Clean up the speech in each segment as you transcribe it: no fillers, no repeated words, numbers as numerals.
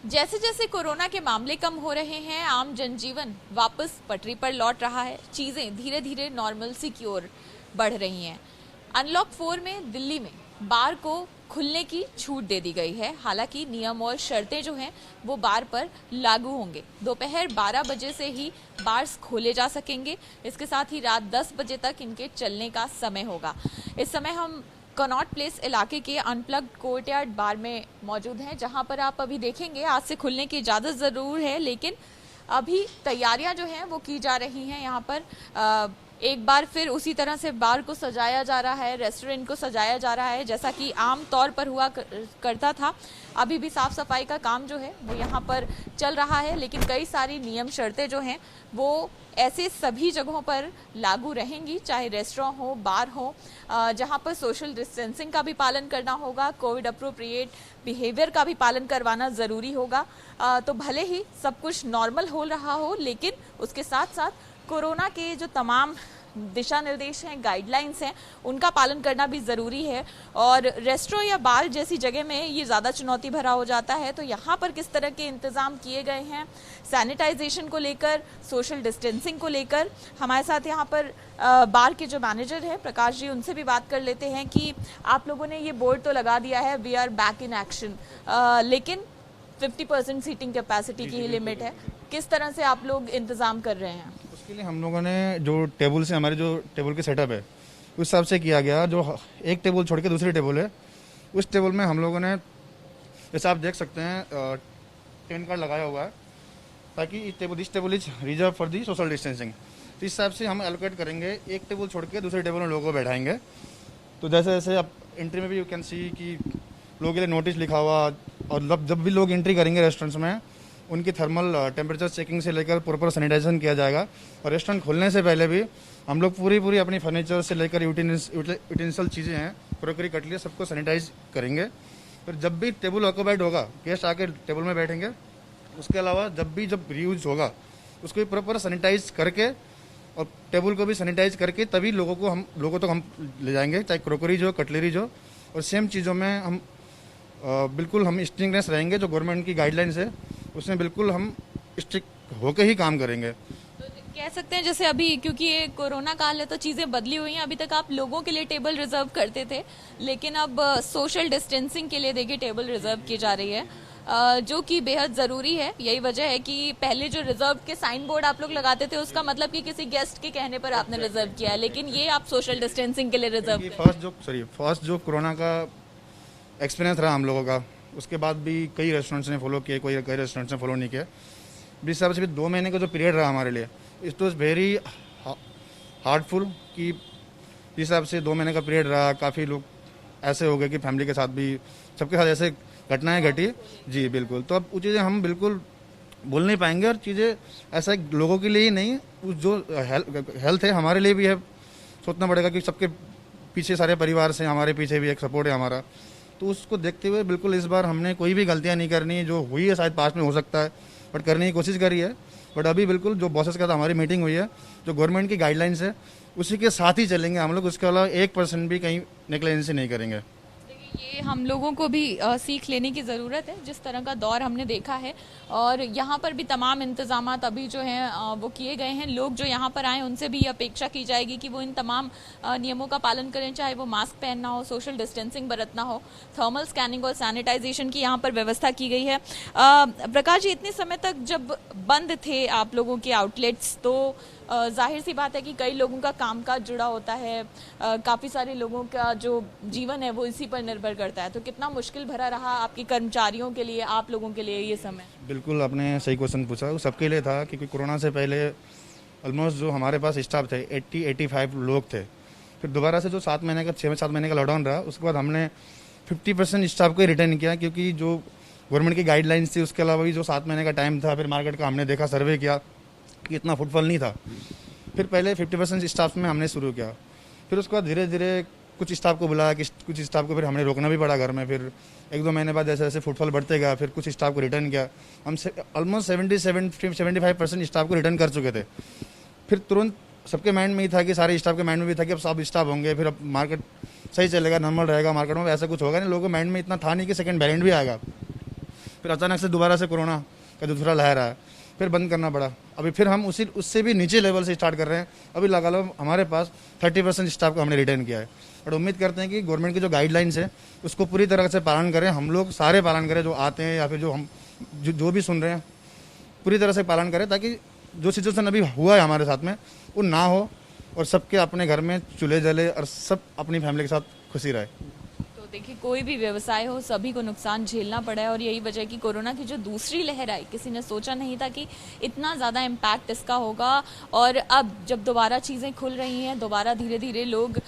जैसे जैसे कोरोना के मामले कम हो रहे हैं, आम जनजीवन वापस पटरी पर लौट रहा है। चीजें धीरे धीरे नॉर्मलसी की ओर बढ़ रही हैं। अनलॉक 4 में दिल्ली में बार को खुलने की छूट दे दी गई है। हालांकि नियम और शर्तें जो हैं वो बार पर लागू होंगे। दोपहर 12 बजे से ही बार्स खोले जा सकेंगे। इसके साथ ही रात 10 बजे तक इनके चलने का समय होगा। इस समय हम कनॉट प्लेस इलाके के अनप्लग्ड कोर्टयार्ड बार में मौजूद हैं, जहां पर आप अभी देखेंगे आज से खुलने की इजाज़त ज़रूर है, लेकिन अभी तैयारियां जो हैं वो की जा रही हैं। यहाँ पर एक बार फिर उसी तरह से बार को सजाया जा रहा है, रेस्टोरेंट को सजाया जा रहा है, जैसा कि आम तौर पर हुआ करता था। अभी भी साफ सफाई का काम जो है वो यहाँ पर चल रहा है, लेकिन कई सारी नियम शर्तें जो हैं वो ऐसे सभी जगहों पर लागू रहेंगी, चाहे रेस्टोरेंट हो, बार हो, जहाँ पर सोशल डिस्टेंसिंग का भी पालन करना होगा, कोविड अप्रोप्रिएट बिहेवियर का भी पालन करवाना ज़रूरी होगा। तो भले ही सब कुछ नॉर्मल हो रहा हो, लेकिन उसके साथ साथ कोरोना के जो तमाम दिशा निर्देश हैं, गाइडलाइंस हैं, उनका पालन करना भी ज़रूरी है। और रेस्टोरेंट या बार जैसी जगह में ये ज़्यादा चुनौती भरा हो जाता है। तो यहाँ पर किस तरह के इंतज़ाम किए गए हैं सैनिटाइजेशन को लेकर, सोशल डिस्टेंसिंग को लेकर। हमारे साथ यहाँ पर बार के जो मैनेजर हैं प्रकाश जी, उनसे भी बात कर लेते हैं कि आप लोगों ने ये बोर्ड तो लगा दिया है, we are back in action, लेकिन 50% सीटिंग कैपेसिटी की ही लिमिट है। किस तरह से आप लोग इंतज़ाम कर रहे हैं? उसके लिए हम लोगों ने जो टेबल से, हमारे जो टेबल की सेटअप है उस हिसाब से किया गया। जो एक टेबल छोड़ के दूसरी टेबल है, उस टेबल में हम लोगों ने, जैसे आप देख सकते हैं, 10 कार्ड लगाया हुआ है, ताकि this table is reserve for the social distancing. तो इस हिसाब से हम एलोकेट करेंगे, एक टेबल छोड़ के दूसरी टेबल में लोगों को बैठाएंगे। तो जैसे जैसे आप एंट्री में भी यू कैन सी कि लोगों के लिए नोटिस लिखा हुआ, और जब भी लोग एंट्री करेंगे रेस्टोरेंट्स में, उनकी थर्मल टेम्परेचर चेकिंग से लेकर प्रॉपर सैनिटाइजेशन किया जाएगा। और रेस्टोरेंट खोलने से पहले भी हम लोग पूरी अपनी फर्नीचर से लेकर यूटेंसिल चीज़ें हैं, क्रोकरी कटली, सबको सैनिटाइज करेंगे। फिर जब भी टेबल ऑक्यूपाइड होगा, गेस्ट आके टेबल में बैठेंगे। उसके अलावा जब रीयूज होगा उसको भी प्रॉपर सैनिटाइज करके और टेबल को भी सैनिटाइज करके तभी लोगों तक हम ले जाएंगे, चाहे क्रोकरीज हो, कटलरीज हो। और सेम चीज़ों में हम बिल्कुल हम स्ट्रिक्टनेस रहेंगे। जो गवर्नमेंट की गाइडलाइंस है उसमें बिल्कुल हम स्ट्रिक्ट होकर ही काम करेंगे। तो कह सकते हैं जैसे अभी, क्योंकि ये कोरोना काल है तो चीज़ें बदली हुई हैं। अभी तक आप लोगों के लिए टेबल रिजर्व करते थे, लेकिन अब सोशल डिस्टेंसिंग के लिए देखिए टेबल रिजर्व की जा रही है, जो कि बेहद ज़रूरी है। यही वजह है कि पहले जो रिजर्व के साइन बोर्ड आप लोग लगाते थे उसका मतलब कि किसी गेस्ट के कहने पर आपने रिजर्व किया है, लेकिन ये आप सोशल डिस्टेंसिंग के लिए रिजर्व। फर्स्ट जो कोरोना का एक्सपीरियंस रहा हम लोगों का, उसके बाद भी कई रेस्टोरेंट्स ने फॉलो किए, कई रेस्टोरेंट्स ने फॉलो नहीं किया। जिस हिसाब से भी 2 महीने का जो पीरियड रहा हमारे लिए, इट वॉज वेरी हार्डफुल। कि जिस हिसाब से 2 महीने का पीरियड रहा, काफ़ी लोग ऐसे हो गए कि फैमिली के साथ भी, सबके साथ ऐसे घटनाएं घटी। जी बिल्कुल। तो अब वो चीज़ें हम बिल्कुल बोल नहीं पाएंगे, और चीज़ें ऐसा लोगों के लिए ही नहीं, जो हेल्थ है हमारे लिए भी है, सोचना पड़ेगा कि सबके पीछे सारे परिवार से, हमारे पीछे भी एक सपोर्ट है हमारा। तो उसको देखते हुए बिल्कुल इस बार हमने कोई भी गलतियां नहीं करनी। जो हुई है शायद पास्ट में हो सकता है, बट करने की कोशिश करी है। बट अभी बिल्कुल जो बॉसेस के साथ हमारी मीटिंग हुई है, जो गवर्नमेंट की गाइडलाइंस है उसी के साथ ही चलेंगे हम लोग। उसके अलावा 1% भी कहीं नेग्लिजेंसी नहीं करेंगे। ये हम लोगों को भी सीख लेने की ज़रूरत है, जिस तरह का दौर हमने देखा है। और यहाँ पर भी तमाम इंतजामात अभी जो हैं वो किए गए हैं। लोग जो यहाँ पर आए उनसे भी अपेक्षा की जाएगी कि वो इन तमाम नियमों का पालन करें, चाहे वो मास्क पहनना हो, सोशल डिस्टेंसिंग बरतना हो, थर्मल स्कैनिंग और सैनिटाइजेशन की यहाँ पर व्यवस्था की गई है। प्रकाश जी, इतने समय तक जब बंद थे आप लोगों के आउटलेट्स, तो जाहिर सी बात है कि कई लोगों का कामकाज जुड़ा होता है, काफ़ी सारे लोगों का जो जीवन है वो इसी पर निर्भर करता है। तो कितना मुश्किल भरा रहा आपके कर्मचारियों के लिए, आप लोगों के लिए ये समय? बिल्कुल, आपने सही क्वेश्चन पूछा। वो सबके लिए था, क्योंकि कोरोना से पहले ऑलमोस्ट जो हमारे पास स्टाफ थे 80-85 लोग थे। फिर दोबारा से जो 6-7 महीने का लॉकडाउन रहा, उसके बाद हमने 50% स्टाफ को ही रिटर्न किया, क्योंकि जो गवर्नमेंट की गाइडलाइंस थी, उसके अलावा भी जो 7 महीने का टाइम था, फिर मार्केट का हमने देखा, सर्वे किया कि इतना फुटफॉल नहीं था। फिर पहले 50% स्टाफ में हमने शुरू किया। फिर उसके बाद धीरे धीरे कुछ स्टाफ को बुलाया, कि कुछ स्टाफ को फिर हमने रोकना भी पड़ा घर में। फिर 1-2 महीने बाद जैसे जैसे फुटफॉल बढ़ते गया, फिर कुछ स्टाफ को रिटर्न किया। हम ऑलमोस्ट 75% स्टाफ को रिटर्न कर चुके थे। फिर तुरंत सबके माइंड में ही था कि सारे स्टाफ के माइंड में भी था कि अब सब स्टाफ होंगे, फिर अब मार्केट सही चलेगा, नॉर्मल रहेगा, मार्केट में ऐसा कुछ होगा नहीं। लोगों के माइंड में इतना था नहीं कि सेकंड वेरिएंट भी आएगा। फिर अचानक से दोबारा से कोरोना का जो दूसरा लहर आया, फिर बंद करना पड़ा। अभी फिर हम उससे भी नीचे लेवल से स्टार्ट कर रहे हैं। अभी लगा लो हमारे पास 30% स्टाफ को हमने रिटेन किया है और उम्मीद करते हैं कि गवर्नमेंट की जो गाइडलाइंस है उसको पूरी तरह से पालन करें, हम लोग सारे पालन करें, जो आते हैं या फिर जो भी सुन रहे हैं पूरी तरह से पालन करें, ताकि जो सिचुएशन अभी हुआ है हमारे साथ में वो ना हो और सबके अपने घर में चूल्हे जले और सब अपनी फैमिली के साथ खुशी रहे। तो देखिए, कोई भी व्यवसाय हो सभी को नुकसान झेलना पड़ा है और यही वजह है कि कोरोना की जो दूसरी लहर आई, किसी ने सोचा नहीं था कि इतना ज़्यादा इम्पैक्ट इसका होगा। और अब जब दोबारा चीज़ें खुल रही हैं, दोबारा धीरे धीरे लोग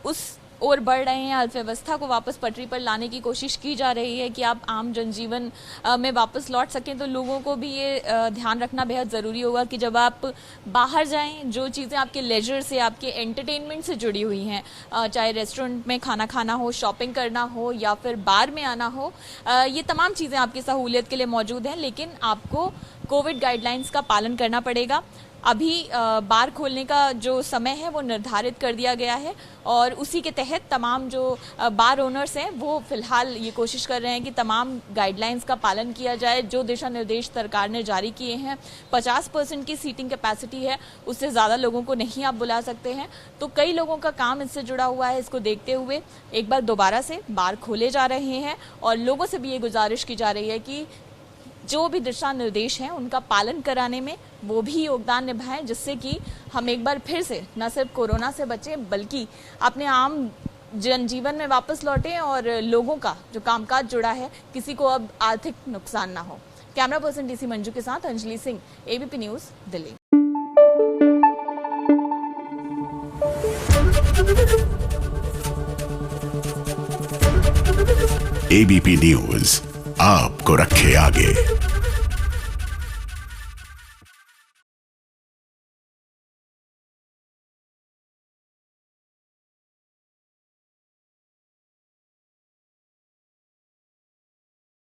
उस और बढ़ रहे हैं, अर्थव्यवस्था को वापस पटरी पर लाने की कोशिश की जा रही है कि आप आम जनजीवन में वापस लौट सकें, तो लोगों को भी ये ध्यान रखना बेहद ज़रूरी होगा कि जब आप बाहर जाएं, जो चीज़ें आपके लेजर से, आपके एंटरटेनमेंट से जुड़ी हुई हैं, चाहे रेस्टोरेंट में खाना खाना हो, शॉपिंग करना हो या फिर बार में आना हो, ये तमाम चीज़ें आपकी सहूलियत के लिए मौजूद हैं, लेकिन आपको कोविड गाइडलाइंस का पालन करना पड़ेगा। अभी बार खोलने का जो समय है वो निर्धारित कर दिया गया है और उसी के तहत तमाम जो बार ओनर्स हैं वो फिलहाल ये कोशिश कर रहे हैं कि तमाम गाइडलाइंस का पालन किया जाए। जो दिशा निर्देश सरकार ने जारी किए हैं, 50% की सीटिंग कैपेसिटी है, उससे ज़्यादा लोगों को नहीं आप बुला सकते हैं। तो कई लोगों का काम इससे जुड़ा हुआ है। इसको देखते हुए एक बार दोबारा से बार खोले जा रहे हैं और लोगों से भी ये गुजारिश की जा रही है कि जो भी दिशा निर्देश हैं उनका पालन कराने में वो भी योगदान निभाएं, जिससे कि हम एक बार फिर से न सिर्फ कोरोना से बचें बल्कि अपने आम जनजीवन में वापस लौटें और लोगों का जो कामकाज जुड़ा है किसी को अब आर्थिक नुकसान ना हो। कैमरा पर्सन डीसी मंजू के साथ Anjali Singh, ABP news, Delhi. ABP news आपको रखे आगे।